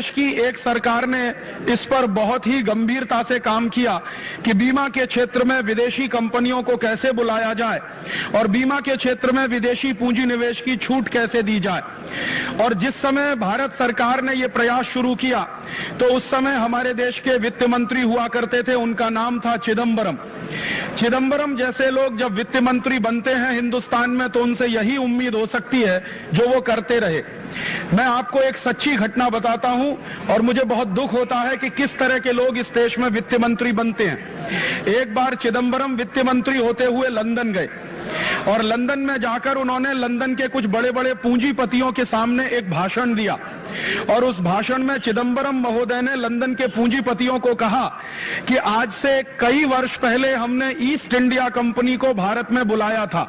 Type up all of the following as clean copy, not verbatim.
प्रदेश की एक सरकार ने इस पर बहुत ही गंभीरता से काम किया कि बीमा के क्षेत्र में विदेशी कंपनियों को कैसे बुलाया जाए और बीमा के क्षेत्र में विदेशी पूंजी निवेश की छूट कैसे दी जाए। और जिस समय भारत सरकार ने यह प्रयास शुरू किया तो उस समय हमारे देश के वित्त मंत्री हुआ करते थे, उनका नाम था चिदम्बरम। चिदम्बरम जैसे लोग जब वित्त मंत्री बनते हैं हिंदुस्तान में तो उनसे यही उम्मीद हो सकती है जो वो करते रहे। मैं आपको एक सच्ची घटना बताता हूं और मुझे बहुत दुख होता है कि किस तरह के लोग इस देश में वित्त मंत्री बनते हैं। एक बार चिदम्बरम वित्त मंत्री होते हुए लंदन गए और लंदन में जाकर उन्होंने लंदन के कुछ बड़े बड़े पूंजीपतियों के सामने एक भाषण दिया और उस भाषण में चिदम्बरम महोदय ने लंदन के पूंजीपतियों को कहा कि आज से कई वर्ष पहले हमने ईस्ट इंडिया कंपनी को भारत में बुलाया था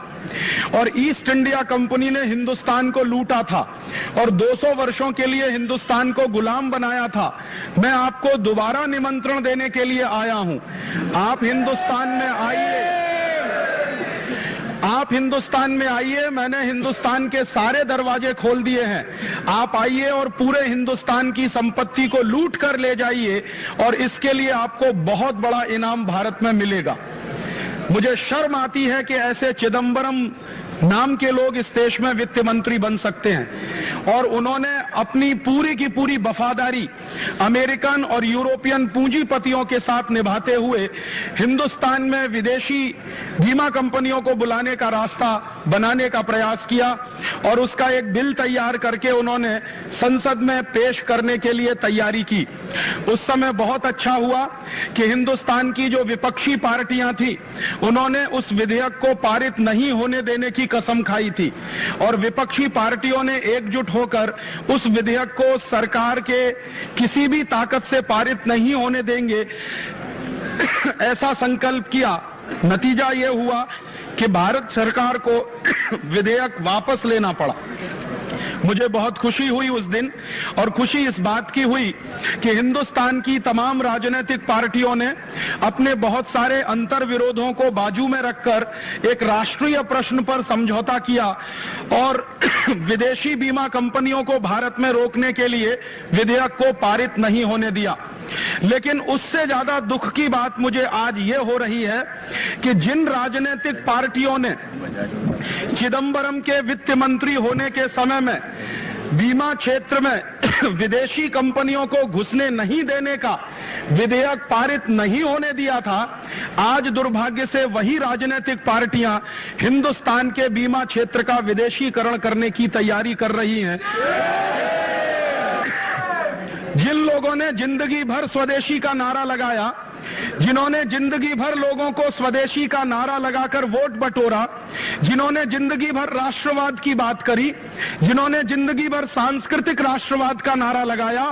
और ईस्ट इंडिया कंपनी ने हिंदुस्तान को लूटा था और 200 वर्षों के लिए हिंदुस्तान को गुलाम बनाया था। मैं आपको दोबारा निमंत्रण देने के लिए आया हूं, आप हिंदुस्तान में आइए, आप हिंदुस्तान में आइए। मैंने हिंदुस्तान के सारे दरवाजे खोल दिए हैं, आप आइए और पूरे हिंदुस्तान की संपत्ति को लूट कर ले जाइए और इसके लिए आपको बहुत बड़ा इनाम भारत में मिलेगा। मुझे शर्म आती है कि ऐसे चिदम्बरम नाम के लोग इस देश में वित्त मंत्री बन सकते हैं और उन्होंने अपनी पूरी की पूरी वफादारी अमेरिकन और यूरोपियन पूंजीपतियों के साथ निभाते हुए हिंदुस्तान में विदेशी बीमा कंपनियों को बुलाने का रास्ता बनाने का प्रयास किया और उसका एक बिल तैयार करके उन्होंने संसद में पेश करने के लिए तैयारी की। उस समय बहुत अच्छा हुआ कि हिंदुस्तान की जो विपक्षी पार्टियां थी उन्होंने उस विधेयक को पारित नहीं होने देने की कसम खाई थी और विपक्षी पार्टियों ने एकजुट होकर उस विधेयक को सरकार के किसी भी ताकत से पारित नहीं होने देंगे ऐसा संकल्प किया। नतीजा यह हुआ कि भारत सरकार को विधेयक वापस लेना पड़ा। मुझे बहुत खुशी हुई उस दिन और खुशी इस बात की हुई कि हिंदुस्तान की तमाम राजनीतिक पार्टियों ने अपने बहुत सारे अंतर विरोधों को बाजू में रखकर एक राष्ट्रीय प्रश्न पर समझौता किया और विदेशी बीमा कंपनियों को भारत में रोकने के लिए विधेयक को पारित नहीं होने दिया। लेकिन उससे ज्यादा दुख की बात मुझे आज ये हो रही है कि जिन राजनीतिक पार्टियों ने चिदम्बरम के वित्त मंत्री होने के समय में बीमा क्षेत्र में विदेशी कंपनियों को घुसने नहीं देने का विधेयक पारित नहीं होने दिया था, आज दुर्भाग्य से वही राजनीतिक पार्टियां हिंदुस्तान के बीमा क्षेत्र का विदेशीकरण करने की तैयारी कर रही हैं। जिन लोगों ने जिंदगी भर स्वदेशी का नारा लगाया, जिन्होंने जिंदगी भर लोगों को स्वदेशी का नारा लगाकर वोट बटोरा, जिन्होंने जिंदगी भर राष्ट्रवाद की बात करी, जिन्होंने जिंदगी भर सांस्कृतिक राष्ट्रवाद का नारा लगाया,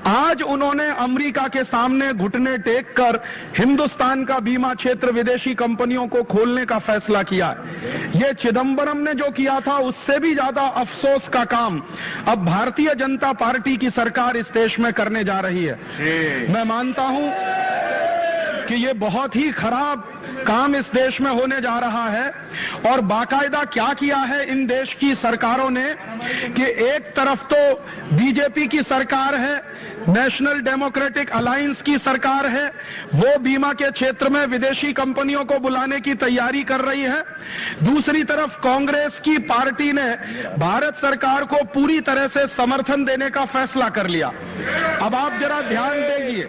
आज उन्होंने अमेरिका के सामने घुटने टेक कर हिंदुस्तान का बीमा क्षेत्र विदेशी कंपनियों को खोलने का फैसला किया। ये चिदम्बरम ने जो किया था उससे भी ज्यादा अफसोस का काम अब भारतीय जनता पार्टी की सरकार इस देश में करने जा रही है। मैं मानता हूं कि ये बहुत ही खराब काम इस देश में होने जा रहा है और बाकायदा क्या किया है इन देश की सरकारों ने कि एक तरफ तो बीजेपी की सरकार है, नेशनल डेमोक्रेटिक अलायंस की सरकार है, वो बीमा के क्षेत्र में विदेशी कंपनियों को बुलाने की तैयारी कर रही है। दूसरी तरफ कांग्रेस की पार्टी ने भारत सरकार को पूरी तरह से समर्थन देने का फैसला कर लिया। अब आप जरा ध्यान देंगे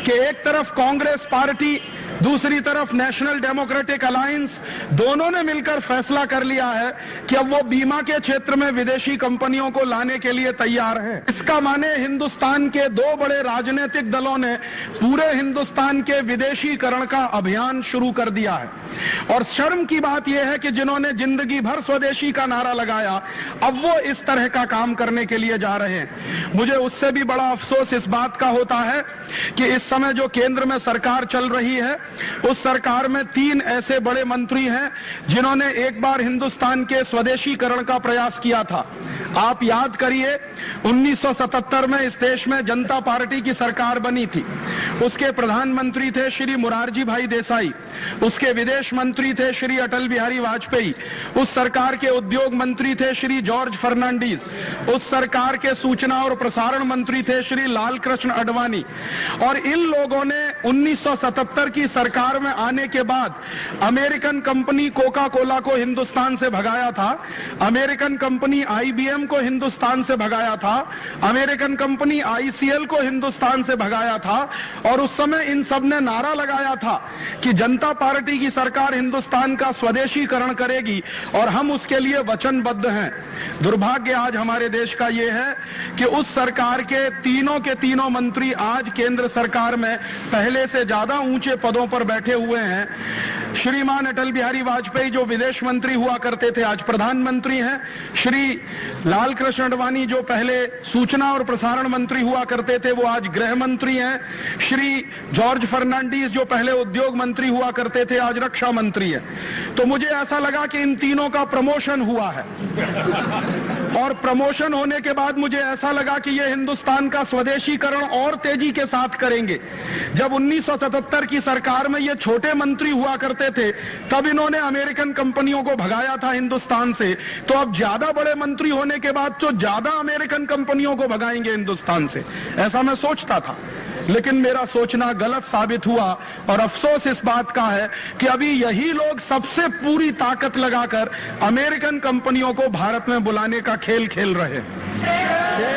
कि एक तरफ कांग्रेस पार्टी, दूसरी तरफ नेशनल डेमोक्रेटिक अलायंस, दोनों ने मिलकर फैसला कर लिया है कि अब वो बीमा के क्षेत्र में विदेशी कंपनियों को लाने के लिए तैयार हैं। इसका माने हिंदुस्तान के दो बड़े राजनीतिक दलों ने पूरे हिंदुस्तान के विदेशीकरण का अभियान शुरू कर दिया है। और शर्म की बात यह है कि जिन्होंने जिंदगी भर स्वदेशी का नारा लगाया अब वो इस तरह का काम करने के लिए जा रहे हैं। मुझे उससे भी बड़ा अफसोस इस बात का होता है कि इस समय जो केंद्र में सरकार चल रही है उस सरकार में 3 ऐसे बड़े मंत्री हैं जिन्होंने एक बार हिंदुस्तान के स्वदेशीकरण का प्रयास किया था। आप याद करिए 1977 में इस देश में जनता पार्टी की सरकार बनी थी। उसके प्रधानमंत्री थे श्री मुरारजी भाई देसाई, उसके विदेश मंत्री थे श्री अटल बिहारी वाजपेयी, उस सरकार के उद्योग मंत्री थे श्री जॉर्ज फर्नांडीज, उस सरकार के सूचना और प्रसारण मंत्री थे श्री लाल कृष्ण आडवाणी। और इन लोगों ने 1977 की सरकार में आने के बाद अमेरिकन कंपनी कोका कोला को हिंदुस्तान से भगाया था, अमेरिकन कंपनी IBM को हिंदुस्तान से भगाया था, अमेरिकन कंपनी ICL को हिंदुस्तान से भगाया था। और उस समय इन सब ने नारा लगाया था कि जनता पार्टी की सरकार हिंदुस्तान का स्वदेशीकरण करेगी और हम उसके लिए वचनबद्ध हैं। दुर्भाग्य आज हमारे देश का यह है कि उस सरकार के तीनों मंत्री आज केंद्र सरकार में पहले से ज्यादा ऊंचे पदों पर बैठे हुए हैं। श्रीमान अटल बिहारी वाजपेयी जो विदेश मंत्री हुआ करते थे आज प्रधानमंत्री हैं। श्री लाल कृष्ण आडवाणी जो पहले सूचना और प्रसारण मंत्री हुआ करते थे वो आज गृह मंत्री हैं। श्री जॉर्ज फर्नांडीज जो पहले उद्योग मंत्री हुआ करते थे आज रक्षा मंत्री हैं। तो मुझे ऐसा लगा कि इन तीनों का प्रमोशन हुआ है और प्रमोशन होने के बाद मुझे ऐसा लगा कि ये हिंदुस्तान का स्वदेशीकरण और तेजी के साथ करेंगे। जब 1977 की सरकार में ये छोटे मंत्री हुआ करते थे तब इन्होंने अमेरिकन कंपनियों को भगाया था हिंदुस्तान से, तो अब ज्यादा बड़े मंत्री होने के बाद तो ज्यादा अमेरिकन कंपनियों को भगाएंगे हिंदुस्तान से, ऐसा मैं सोचता था। लेकिन मेरा सोचना गलत साबित हुआ और अफसोस इस बात का है कि अभी यही लोग सबसे पूरी ताकत लगाकर अमेरिकन कंपनियों को भारत में बुलाने का खेल खेल रहे हैं।